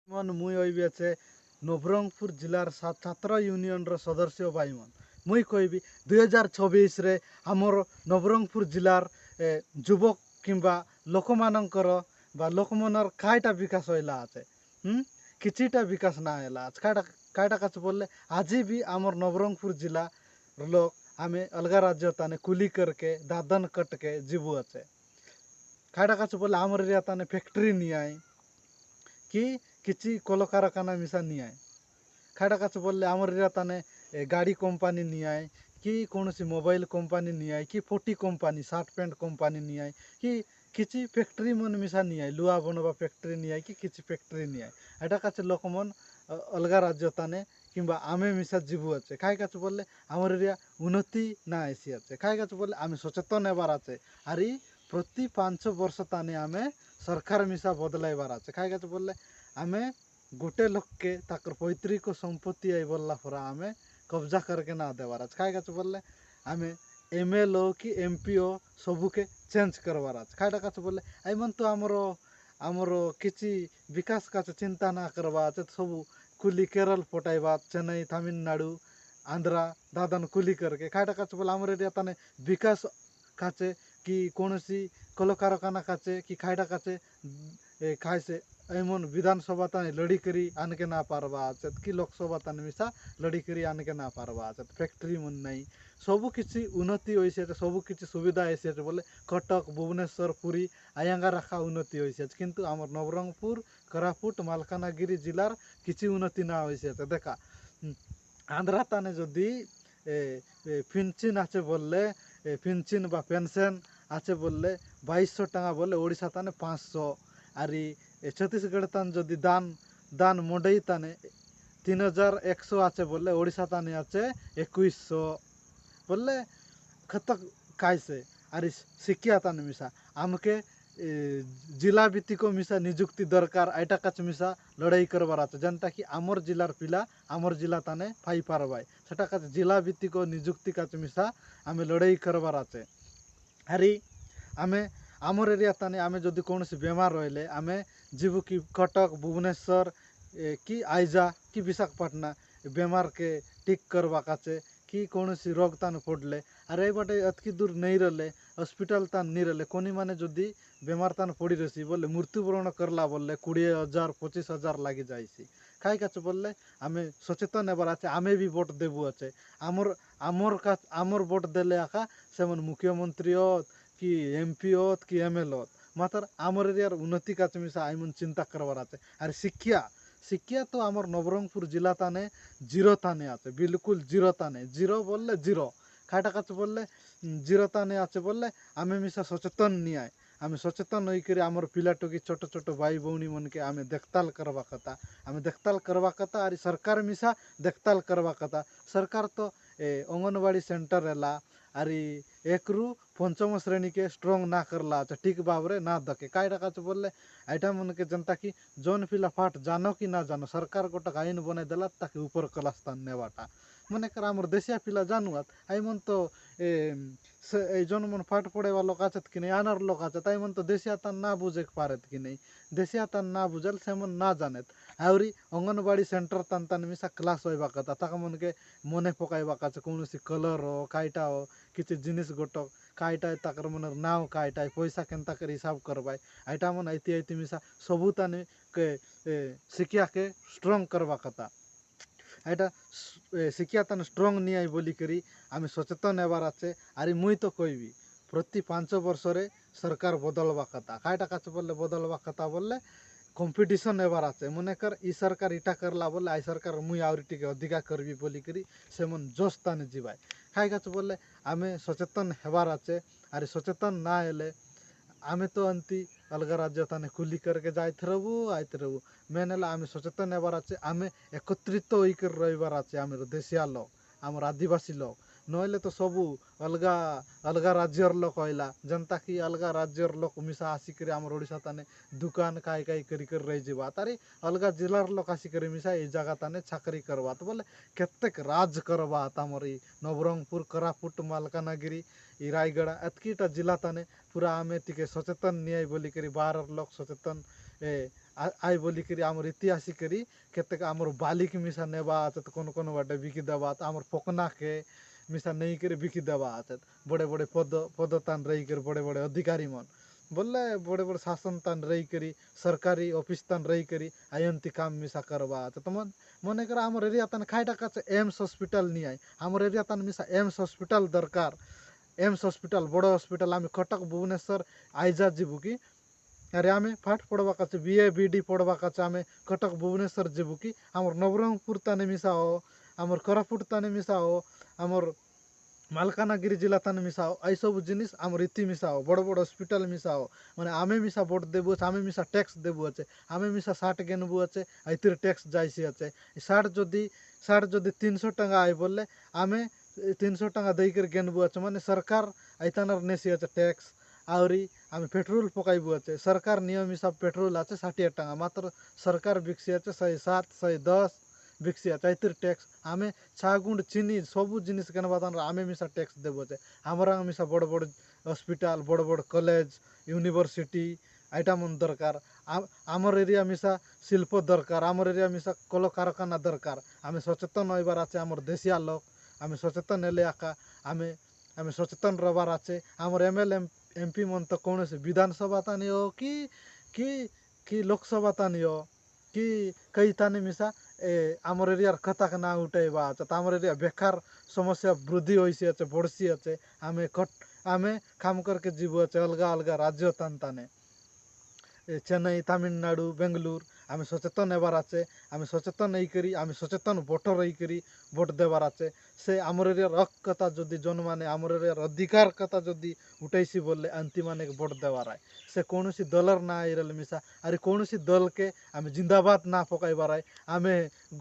मन मुई ओइबी अच्छे नवरंगपुर जिलार छात्र यूनियन रो सदस्य भाई मन मुई कहबी 2026 रे हमर नवरंगपुर जिलार युवक किंबा लोक मानकर बा लोक मनर काईटा विकास होइला आछे किछिटा विकास ना हैला आज काईटा काईटा काछ बोलले आज भी हमर नवरंगपुर जिला लोग आमे अलगा राज्य ताने कुली करके दादन कट के जीवु अच्छे काईटा काछ बोलले हमर एरिया ताने फैक्ट्री नहीं आए कि किसी कलकारखाना मिसा नहीं आए खाड़ा काछ बोलले आमर एरिया ताने गाड़ी कंपानी नहीं आए कि कौन सी मोबाइल कंपानी नहीं आए कि forty company short pant company नहीं आए कि किसी फैक्ट्री मन मिसा नहीं आए लुआ बनवा फैक्ट्री नहीं आए कि किसी फैक्ट्री नहीं आए एटा काछ लोक मन अलगा राज्य ताने किंबा आमे मिसा जीवु अच्छे खाई काछ बोलले आमर एरिया उन्नति ना आसी अच्छे खाई काछ बोलले आमे सचेतन हेबार आछे आरी प्रति 5 वर्ष ताने आमे सरकार मिसा बदलाइबार आछे खाई काछ बोलले आमे गोटे लोक के ताकर पैतृक संपत्ति आई बोलला फरा आमे कब्जा करके ना देवार आज खाई काछ बोलले आमे एमएलओ कि एमपीओ सबू के चेंज करवार आज खाईटा काछ बोलले आई मन तो आमरो किछि विकास काछ चिंता ना करवा सबू कुली केरल पटाइबा चेन्नई तमिलनाडु आंध्रा दादन कुली करके खाईटा काछ बोले आमर एरिया ताने विकास काचे कि कौन सी कलकारखाना काचे कि खाईटा काचे खाई से एमन विधानसभा ताने लड़ी करी आन के ना पारवा आचत कि लोकसभा ताने मिसा लड़ी करी आन के ना पारवा आचत फैक्ट्री मन नहीं सबू किछि उन्नति होइसे सबू किछि सुविधा होइसे बोले कटक भुवनेश्वर पुरी आयांगा रखा उन्नति होइसे किंतु आमर नवरंगपुर कोरापुट मालकानगिरी जिलार किछि उन्नति ना होइसे देखा आंध्रा ताने जदि पेंशन आछे बोलले पेंशन बा पेंशन आछे बोलले 2200 टाका बोले ओडिशा ताने 500 आरी छत्तीसगढ़ तान जदि दान दान मंडई ताने 3100 आछे बोले ओडिशा ताने आछे 2100 बोले खतक कायसे आरी शिक्षा ताने मिसा आमके जिला भित्तिक मिसा नियुक्ति दरकार आइटा काछ मिसा लड़ाई करबार आछे जनता कि आमर जिलार पिला आमर जिला ताने पाई पारबाय सेटा काछ जिला भित्तिक नियुक्ति काछ मिसा आमे लड़ाई करबार आछे आरी आमे आमर एरिया ताने आमे जदि कौन सी बेमार रहिले आमे जीवु कि कटक भुवनेश्वर कि आइजा कि विशाखापट्टना बेमार के ठीक करवा काचे कि कौन सी रोग तान पड़ले अरे बाटे अतकी दूर नहीं रहे हॉस्पिटल तान नहीं रहे कोनी माने जदि बेमार तान पड़ी रही बोले मृत्युवरण करला बोले 20,000 25,000 लगी जाइसी खाई काच बोलले आमे सचेतन हेबार आछे आमे भी भोट देबु अच्छे आमर आमर का आमर भोट देले आका सेमन मुख्यमंत्री कि एमपी होत कि एमएल होत मात्र आमर एरियार उन्नति काच मिसा आइमन चिंता करवार आछे और शिक्षा शिक्षा तो आमर नवरंगपुर जिला ताने जीरो ताने आछे बिल्कुल जीरो ताने जीरो बोलले जीरो खाटा काच बोलले जीरो ताने आछे बोलले आमे मिसा सचेतन नहीं आए आमे सचेतन होई करी आमर पिलाटोकी छोट छोट भाई भौणी मन के आमे देखताल करवा कथा आमे देखताल करवा कथा और सरकार मिसा देखताल करवा कथा सरकार तो अंगनवाड़ी सेंटर हैला आरी 1 रु 5 श्रेणी के स्ट्रंग ना करला ठीक भाव ना दके काईटा काच बोलले आइटा मन के जनता की जोन पिला फाट जानो कि ना जानो सरकार गोटक आईन बनाई देला ताकि ऊपर क्लास तान नेवाटा मने कर आमर देशिया पिला जानुआत आई मन तो जोन मन फाट पड़ेवा लोक आछत कि नहीं आनार लोक आछत आई मन तो देशिया तान ना बुझे पारेत कि नहीं देशिया तान ना बुझल से मन ना जानेत आवरी अंगनवाड़ी सेंटर तान तान मिसा क्लास होइबा कथा ताका मन के मने पकाइबा काछ कौनसी कलर हो काईटा हो किसी जिनिस गोटक काईटा ताकर मन नाव काईटा पैसा केनता कर हिसाब करवाय आइटा मन आइती आइती मिसा सबू ताने के शिक्षा के स्ट्रंग करवा कथा आइटा शिक्षा तान स्ट्रंग नहीं आई बोली करी आमे सचेतन हेबार आछे आरी मुई तो कहबी प्रति 5 वर्ष रे सरकार बदलवा कथा काईटा काछ बोलले बदलवा कथा बोलले कंपिटिशन हेबार आछे मने कर ई सरकार इटा करला बोले आई सरकार मुई आवरी टिके अधिका करबी बोली करी सेमन जोश ताने जीवाय खाई काछ बोलले आमे सचेतन हेबार आछे आरी सचेतन ना हेले आमे तो अंति अलगा राज्य ताने कुली करके जाइते रहबू मेन है आमे सचेतन हेबार आछे आमे एकत्रित होइकर रहिबार आछे आमे देशिया लोक आमर आदिवासी लोक नहले तो सबू अलगा अलगा राज्यर लोक हईला जनता की अलगा राज्यर लोक मिसा आसिक आमर ओडिशा ताने दुकान काई काई करी कर रही जावा तारी अलगा जिलार लोक आसिक मिसा ये जगह ताने चाकरी करवा तो बोले केतेक राज करवा आमर नवरंगपुर कोरापुट मालकानगिरी रायगढ़ एतकीटा जिला ताने पूरा आमे टिके सचेतन नहीं बोली करी बाहर लोक सचेतन आई बोलिकी आमर इतिहास करी केते आमर बाली के मिसा नेबा आचत कोन कोन बाटे बिकी देबा आमर पकना के मिसा नहीं करे बिकी देबा आचत बड़े बड़े पद तान रही कर बड़े बड़े अधिकारी मन बोले बड़े बड़े शासन तान रही करी सरकारी ऑफिस तान रही करी आयंती काम मिसा करवा आचत तो मने कर आमर एरिया तान खाइटा काचे एम्स हॉस्पिटल नहीं आई आमर एरिया तान मिसा एम्स हॉस्पिटल दरकार एम्स हॉस्पिटल बड़ हॉस्पिटल आम कटक भुवनेश्वर आईजा जीवु कि अरे आम पाठ पढ़वा काचे बीए बीडी पढ़वा काचे आम कटक भुवनेश्वर जीवु कि आमर नवरंगपुर ताने मिसा हो आमर कोरापुट ताने मिसा हो आमर मालकानगिरी जिला ताने मिसा हो आई सब जिनिस आमर इति मिसा हो बड़ बड़ हॉस्पिटल मिसा हो माने आमे मिसा वोट देबु अच्छे आमे मिसा टैक्स देबु अच्छे आमे मिसा 60 गेनबु अच्छे आइतिर टैक्स जाइसी अच्छे 60 जदि 300 टंका आई बोले आमे 300 टंका देकर गेनबु अच्छे माने सरकार आइतानर नेसी अच्छे टैक्स आहरी आम पेट्रोल पकाइबु अच्छे सरकार नियम हिसाब पेट्रोल आछे 60 टंका मात्र सरकार बिक्सी अच्छे 107 110 बिक्सी अच्छे आइतिर टैक्स आमे छागुंड चीनी सबू जिनिस केनबा आमे मिसा टैक्स देबु अच्छे आमरा मिसा बड़ बड़ हॉस्पिटल बड़ बड़ कॉलेज यूनिवर्सिटी आइटा मन दरकार आमर एरिया मिसा शिल्प दरकार आमर एरिया मिसा कल कारखाना दरकार आमे सचेतन होइबार आछे आमर देशिया लोक आमे सचेतन हेले आका आमे आमे सचेतन रबार आछे आमर एमएलए एमपी मन तो कौन से विधानसभा तानी हो कि लोकसभा तानी हो कि कई तानी मिसा आमर एरियार कथा ना उठाइबा आमर एरिया बेकार समस्या वृद्धि होइसी अच्छे बढ़सी अच्छे आमे काम करके जीव अच्छे अलगा अलगा राज्य तान ताने चेन्नई तमिलनाडु बेंगलुर आम सचेतन हेबार आछे आम सचेतन नहीं करी आम सचेतन भोटर रही करी भोट देवार आछे से आमर एरियार हक कथा जदि जन माने आमर एरियार अधिकार कथा जदि उठाइसी बोले अंति माने भोट देवार आए से कौन सी दलर ना आइरल मिसा अरे कौन सी दल के आम जिंदाबाद ना पकाइबार आए आम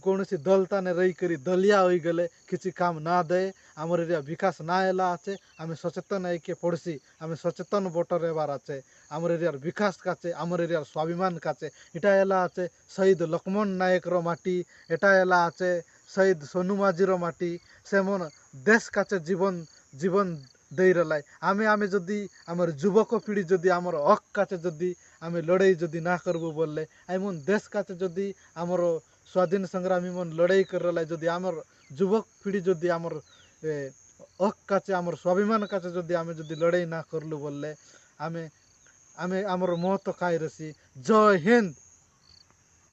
कौन सी दल ताने रही करी दलिया हो गले किसी काम ना दे आमर एरिया विकास ना हेला आछे आम सचेतन आई के पड़सी आम सचेतन भोटर हेबार आछे आमर एरियार विकास काचे आमर एरियार स्वाभिमान काचे इटा एला आछे शहीद लक्ष्मण नायक रो माटी एटा एला आछे शहीद सोनू माझी रो माटी से मन देश काचे जीवन जीवन दे रलाई आमे आमे जदि आमर युवक पीढ़ी जदि आमर हक काचे जदि आमे लड़ाई जदि ना करबो बोलले आई मन देश काचे जदि आमर स्वाधीन संग्रामी मन लड़ाई कर रलाई जदि आमर युवक पीढ़ी जदि आमर हक काचे आमर स्वाभिमान काचे जदि आमे जदि लड़ाई ना करलु बोलले आमे आमे आमर महत्व काई रसी जय हिंद।